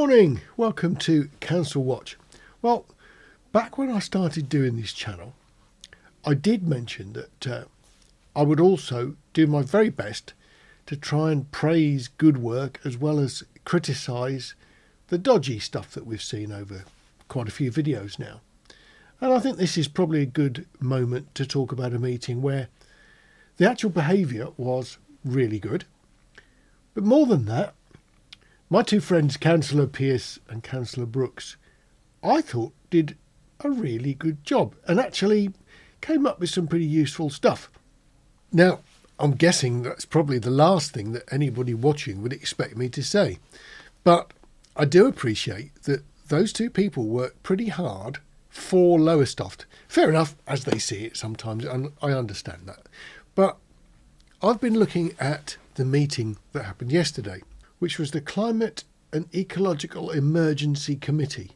morning, welcome to Council Watch. Well, back when I started doing this channel, I did mention that I would also do my very best to try and praise good work as well as criticise the dodgy stuff that we've seen over quite a few videos now. And I think this is probably a good moment to talk about a meeting where the actual behaviour was really good. But more than that, my two friends, Councillor Pearce and Councillor Brooks, I thought did a really good job and actually came up with some pretty useful stuff. Now, I'm guessing that's probably the last thing that anybody watching would expect me to say. But I do appreciate that those two people work pretty hard for LOWESTOFT. Fair enough, as they see it sometimes, and I understand that. But I've been looking at the meeting that happened yesterday, which was the Climate and Ecological Emergency Committee.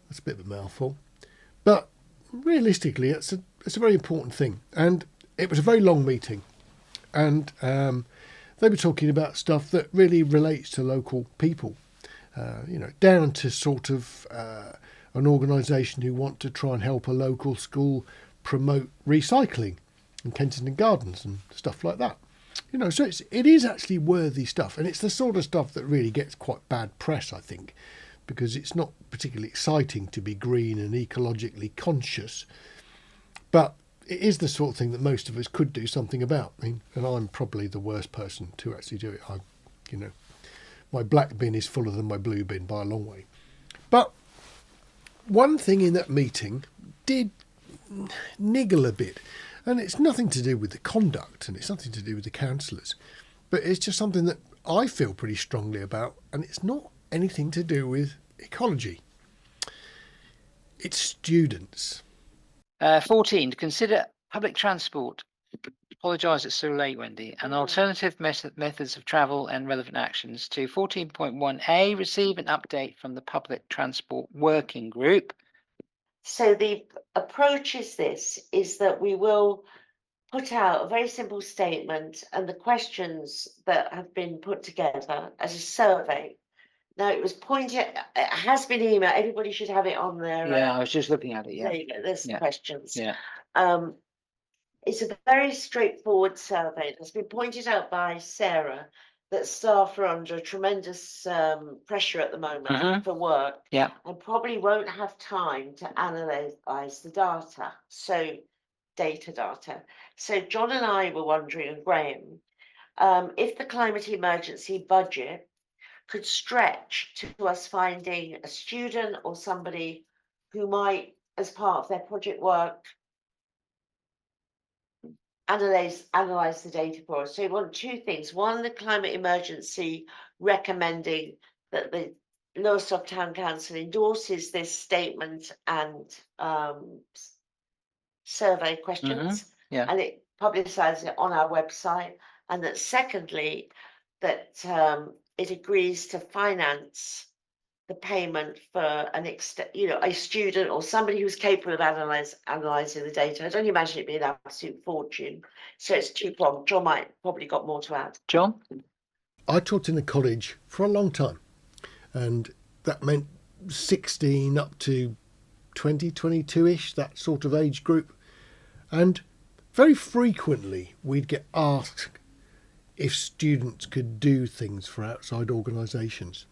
That's a bit of a mouthful. But realistically, it's a very important thing. And it was a very long meeting. And they were talking about stuff that really relates to local people. Down to sort of an organisation who want to try and help a local school promote recycling in Kensington Gardens and stuff like that. So it is actually worthy stuff, and it's the sort of stuff that really gets quite bad press, I think, because it's not particularly exciting to be green and ecologically conscious, but it is the sort of thing that most of us could do something about. And I'm probably the worst person to actually do it. My black bin is fuller than my blue bin by a long way. But one thing in that meeting did niggle a bit. And it's nothing to do with the conduct and it's nothing to do with the councillors. But it's just something that I feel pretty strongly about. And it's not anything to do with ecology. It's students. 14, to consider public transport. Apologise it's so late, Wendy. And alternative methods of travel and relevant actions. To 14.1a, receive an update from the Public Transport Working Group. So the approach is that we will put out a very simple statement and the questions that have been put together as a survey. Now it has been emailed, everybody should have it on there. Yeah, I was just looking at it, yeah. There you go, there's the questions. Yeah. It's a very straightforward survey that's been pointed out by Sarah that staff are under tremendous pressure at the moment for work, and probably won't have time to analyse the data. So John and I were wondering, and Graham, if the climate emergency budget could stretch to us finding a student or somebody who might, as part of their project work, analyze the data for us. So we want two things. One, the climate emergency recommending that the Lowestoft Town Council endorses this statement and survey questions, and it publicises it on our website. And that secondly, that it agrees to finance the payment for a student or somebody who's capable of analysing the data. I don't imagine it being an absolute fortune. So it's two-pronged. John might probably got more to add. John? I taught in a college for a long time, and that meant 16 up to 20, 22-ish, that sort of age group. And very frequently we'd get asked if students could do things for outside organisations.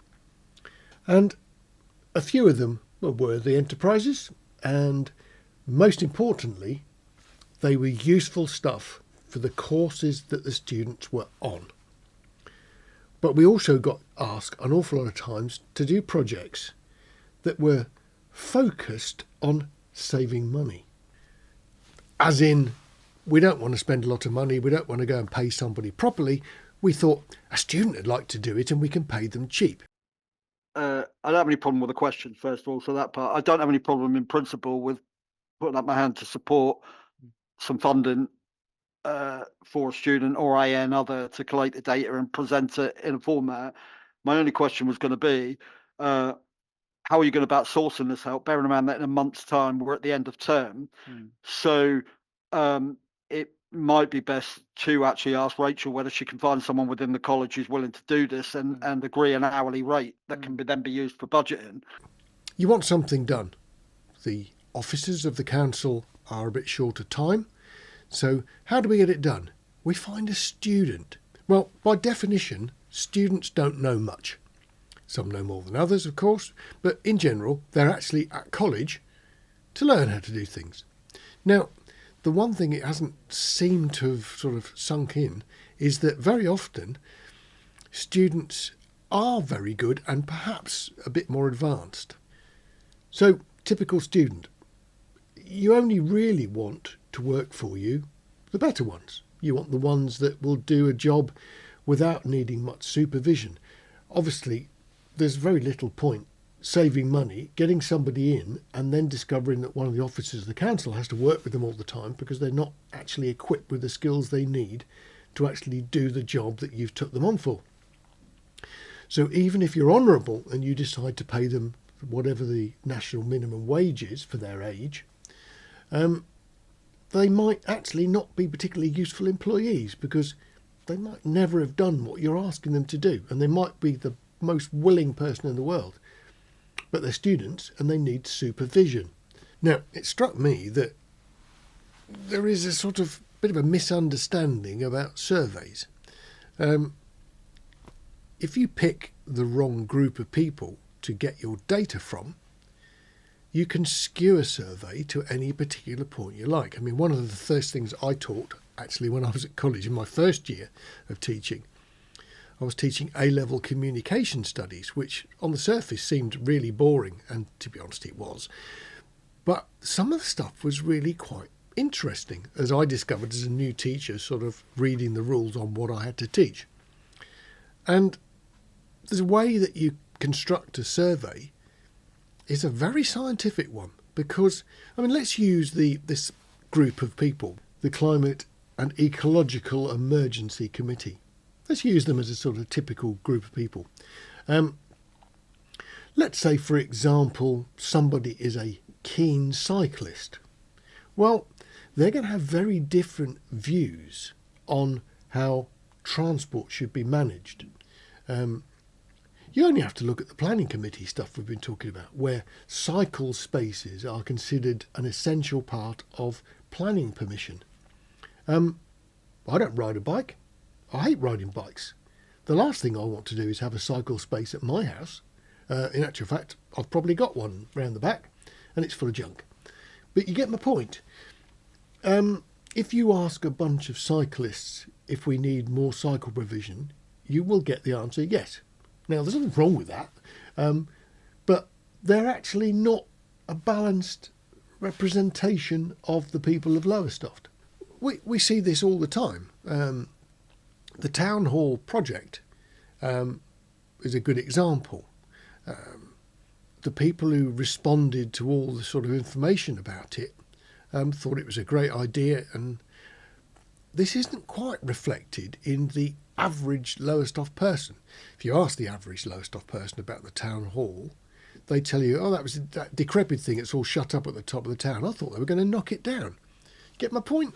And a few of them were worthy enterprises, and most importantly, they were useful stuff for the courses that the students were on. But we also got asked an awful lot of times to do projects that were focused on saving money. As in, we don't want to spend a lot of money, we don't want to go and pay somebody properly. We thought a student would like to do it and we can pay them cheap. I don't have any problem with the question, first of all, so that part. I don't have any problem in principle with putting up my hand to support some funding for a student or other to collate the data and present it in a format. My only question was going to be, how are you going about sourcing this help? Bearing in mind that in a month's time, we're at the end of term. So might be best to actually ask Rachel whether she can find someone within the college who's willing to do this and agree an hourly rate that can then be used for budgeting. You want something done. The officers of the council are a bit short of time. So how do we get it done? We find a student. Well, by definition, students don't know much. Some know more than others, of course, but in general, they're actually at college to learn how to do things. Now, the one thing it hasn't seemed to have sort of sunk in is that very often students are very good and perhaps a bit more advanced. So, typical student, you only really want to work for you the better ones. You want the ones that will do a job without needing much supervision. Obviously, there's very little point saving money, getting somebody in and then discovering that one of the officers of the council has to work with them all the time because they're not actually equipped with the skills they need to actually do the job that you've took them on for. So even if you're honourable and you decide to pay them whatever the national minimum wage is for their age, they might actually not be particularly useful employees because they might never have done what you're asking them to do, and they might be the most willing person in the world, but they're students and they need supervision. Now, it struck me that there is a sort of bit of a misunderstanding about surveys. If you pick the wrong group of people to get your data from, you can skew a survey to any particular point you like. I mean, one of the first things I taught, actually, when I was at college in my first year of teaching, I was teaching A-level communication studies, which on the surface seemed really boring, and to be honest, it was. But some of the stuff was really quite interesting, as I discovered as a new teacher, sort of reading the rules on what I had to teach. And there's a way that you construct a survey is a very scientific one, because, I mean, let's use this group of people, the Climate and Ecological Emergency Committee. Let's use them as a sort of typical group of people. Let's say, for example, somebody is a keen cyclist. Well, they're going to have very different views on how transport should be managed. You only have to look at the planning committee stuff we've been talking about, where cycle spaces are considered an essential part of planning permission. I don't ride a bike. I hate riding bikes. The last thing I want to do is have a cycle space at my house. In actual fact, I've probably got one round the back and it's full of junk. But you get my point. If you ask a bunch of cyclists if we need more cycle provision, you will get the answer yes. Now, there's nothing wrong with that, but they're actually not a balanced representation of the people of Lowestoft. We see this all the time. The town hall project is a good example. The people who responded to all the sort of information about it thought it was a great idea, and this isn't quite reflected in the average Lowestoft person. If you ask the average Lowestoft person about the town hall, they tell you, oh, that was that decrepit thing, it's all shut up at the top of the town. I thought they were going to knock it down. Get my point?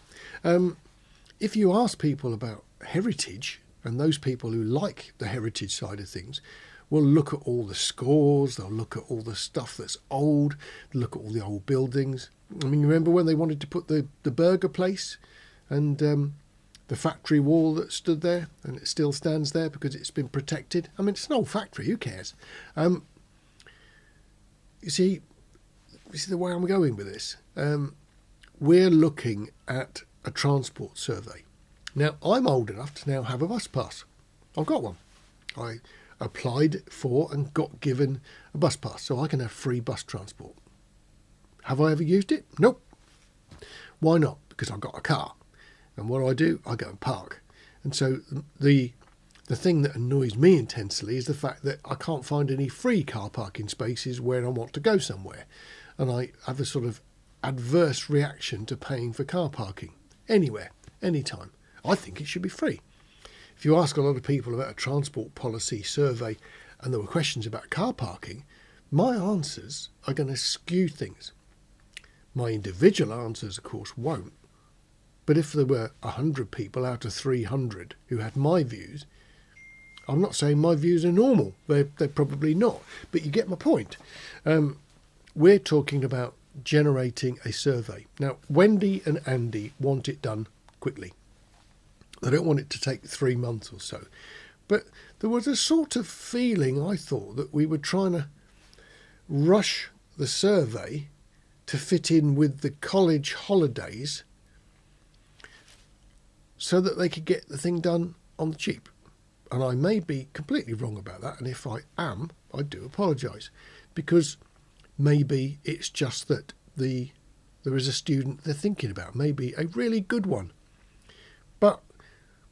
If you ask people about heritage, and those people who like the heritage side of things will look at all the scores, they'll look at all the stuff that's old, look at all the old buildings. I mean, remember when they wanted to put the burger place and the factory wall that stood there, and it still stands there because it's been protected? I mean, it's an old factory, who cares? You see the way I'm going with this. We're looking at a transport survey. Now, I'm old enough to now have a bus pass. I've got one. I applied for and got given a bus pass, so I can have free bus transport. Have I ever used it? Nope. Why not? Because I've got a car. And what do, I go and park. And so the thing that annoys me intensely is the fact that I can't find any free car parking spaces where I want to go somewhere. And I have a sort of adverse reaction to paying for car parking anywhere, anytime. I think it should be free. If you ask a lot of people about a transport policy survey and there were questions about car parking, my answers are going to skew things. My individual answers, of course, won't. But if there were 100 people out of 300 who had my views, I'm not saying my views are normal. They're probably not. But you get my point. We're talking about generating a survey. Now, Wendy and Andy want it done quickly. They don't want it to take 3 months or so. But there was a sort of feeling, I thought, that we were trying to rush the survey to fit in with the college holidays so that they could get the thing done on the cheap. And I may be completely wrong about that. And if I am, I do apologise, because maybe it's just that there is a student they're thinking about, maybe a really good one. But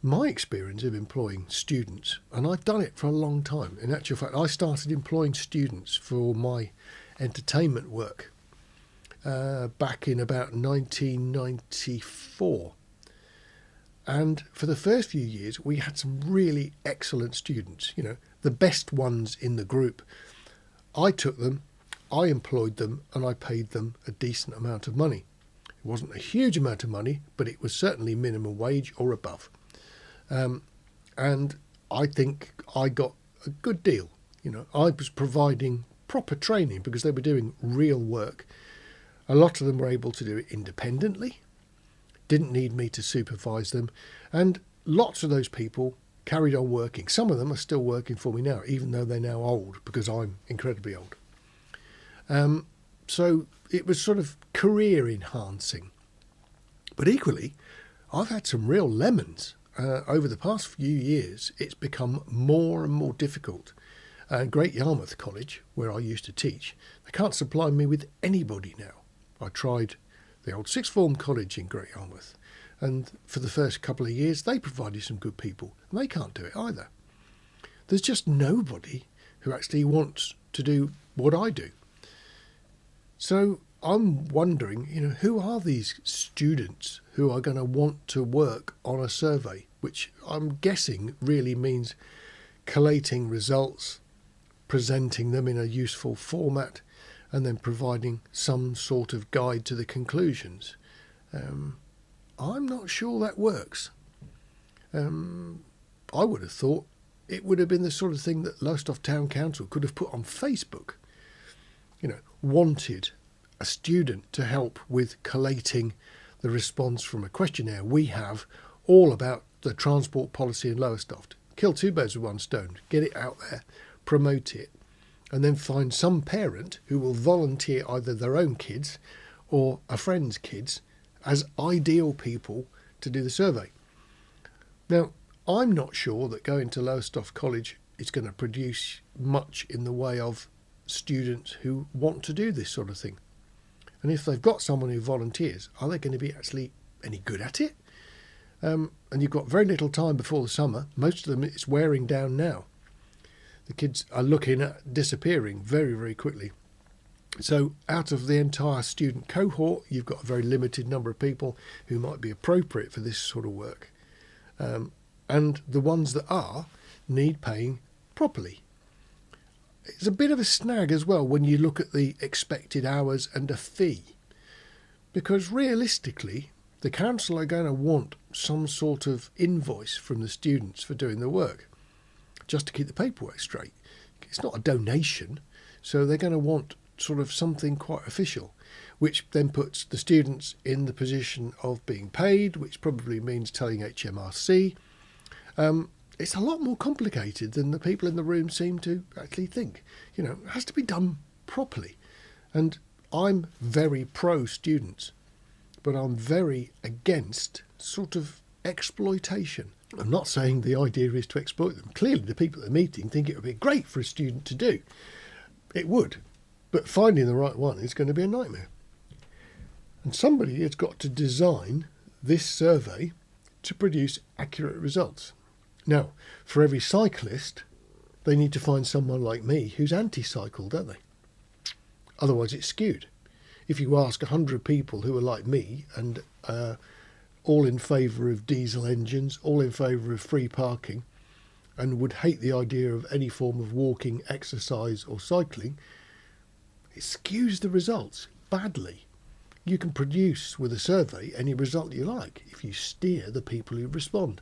my experience of employing students, and I've done it for a long time. In actual fact, I started employing students for my entertainment work back in about 1994. And for the first few years, we had some really excellent students, you know, the best ones in the group. I took them, I employed them, and I paid them a decent amount of money. It wasn't a huge amount of money, but it was certainly minimum wage or above. And I think I got a good deal. You know, I was providing proper training because they were doing real work. A lot of them were able to do it independently, didn't need me to supervise them, and lots of those people carried on working. Some of them are still working for me now, even though they're now old, because I'm incredibly old. So it was sort of career enhancing. But equally, I've had some real lemons. Over the past few years, it's become more and more difficult. Great Yarmouth College, where I used to teach, they can't supply me with anybody now. I tried the old sixth form college in Great Yarmouth, and for the first couple of years, they provided some good people, and they can't do it either. There's just nobody who actually wants to do what I do. So I'm wondering, you know, who are these students who are going to want to work on a survey, which I'm guessing really means collating results, presenting them in a useful format, and then providing some sort of guide to the conclusions. I'm not sure that works. I would have thought it would have been the sort of thing that Lowestoft Town Council could have put on Facebook. You know, wanted a student to help with collating the response from a questionnaire we have all about the transport policy in Lowestoft. Kill two birds with one stone, get it out there, promote it, and then find some parent who will volunteer either their own kids or a friend's kids as ideal people to do the survey. Now, I'm not sure that going to Lowestoft College is going to produce much in the way of students who want to do this sort of thing. And if they've got someone who volunteers, are they going to be actually any good at it? And you've got very little time before the summer. Most of them, it's wearing down now. The kids are looking at disappearing very, very quickly. So out of the entire student cohort, you've got a very limited number of people who might be appropriate for this sort of work. And the ones that are need paying properly. It's a bit of a snag as well when you look at the expected hours and a fee, because realistically the council are going to want some sort of invoice from the students for doing the work, just to keep the paperwork straight. It's not a donation, so they're going to want sort of something quite official, which then puts the students in the position of being paid, which probably means telling HMRC. It's a lot more complicated than the people in the room seem to actually think. You know, it has to be done properly. And I'm very pro students, but I'm very against sort of exploitation. I'm not saying the idea is to exploit them. Clearly, the people at the meeting think it would be great for a student to do. It would, but finding the right one is going to be a nightmare. And somebody has got to design this survey to produce accurate results. Now, for every cyclist, they need to find someone like me who's anti-cycle, don't they? Otherwise, it's skewed. If you ask 100 people who are like me and all in favour of diesel engines, all in favour of free parking, and would hate the idea of any form of walking, exercise or cycling, it skews the results badly. You can produce with a survey any result you like if you steer the people who respond.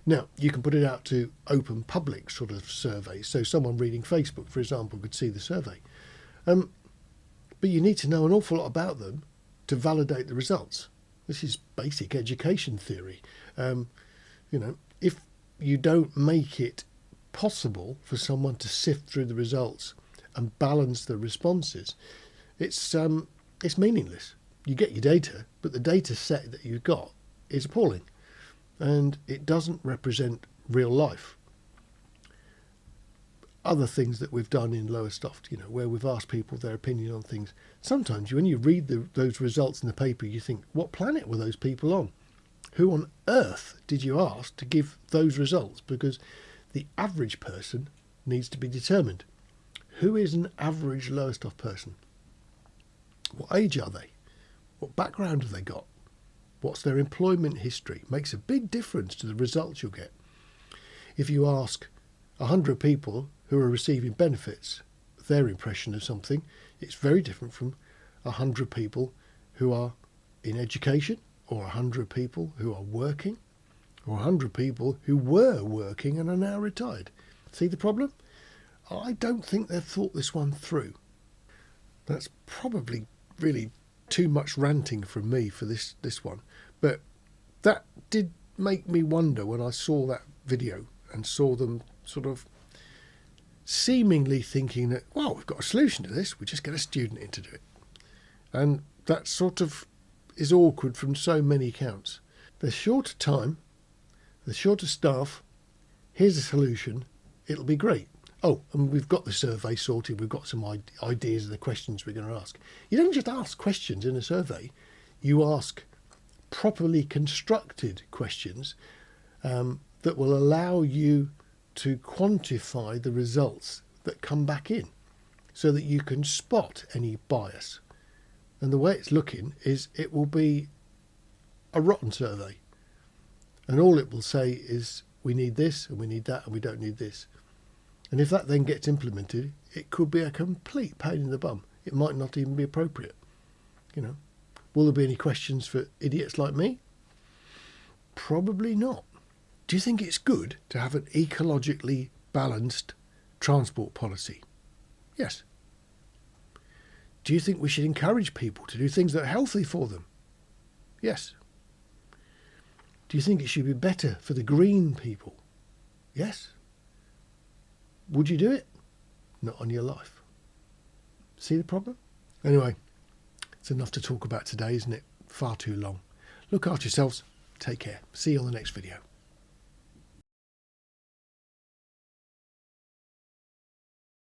Now, you can put it out to open public sort of surveys, so someone reading Facebook, for example, could see the survey. But you need to know an awful lot about them to validate the results. This is basic education theory. If you don't make it possible for someone to sift through the results and balance the responses, it's meaningless. You get your data, but the data set that you've got is appalling, and it doesn't represent real life. Other things that we've done in LOWESTOFT, where we've asked people their opinion on things. Sometimes when you read those results in the paper, you think, what planet were those people on? Who on earth did you ask to give those results? Because the average person needs to be determined. Who is an average LOWESTOFT person? What age are they? What background have they got? What's their employment history? Makes a big difference to the results you'll get. If you ask 100 people who are receiving benefits, their impression of something, it's very different from 100 people who are in education, or 100 people who are working, or 100 people who were working and are now retired. See the problem? I don't think they've thought this one through. That's probably really too much ranting from me for this one, but that did make me wonder when I saw that video and saw them sort of seemingly thinking that, well, we've got a solution to this, we just get a student in to do it. And that sort of is awkward from so many counts. There's shorter time, there's shorter staff, here's a solution, it'll be great. Oh, and we've got the survey sorted, we've got some ideas of the questions we're going to ask. You don't just ask questions in a survey, you ask properly constructed questions that will allow you to quantify the results that come back in so that you can spot any bias. And the way it's looking is it will be a rotten survey. And all it will say is we need this and we need that and we don't need this. And if that then gets implemented, it could be a complete pain in the bum. It might not even be appropriate. Will there be any questions for idiots like me? Probably not. Do you think it's good to have an ecologically balanced transport policy? Yes. Do you think we should encourage people to do things that are healthy for them? Yes. Do you think it should be better for the green people? Yes. Would you do it? Not on your life. See the problem? Anyway, it's enough to talk about today, isn't it? Far too long. Look after yourselves. Take care. See you on the next video.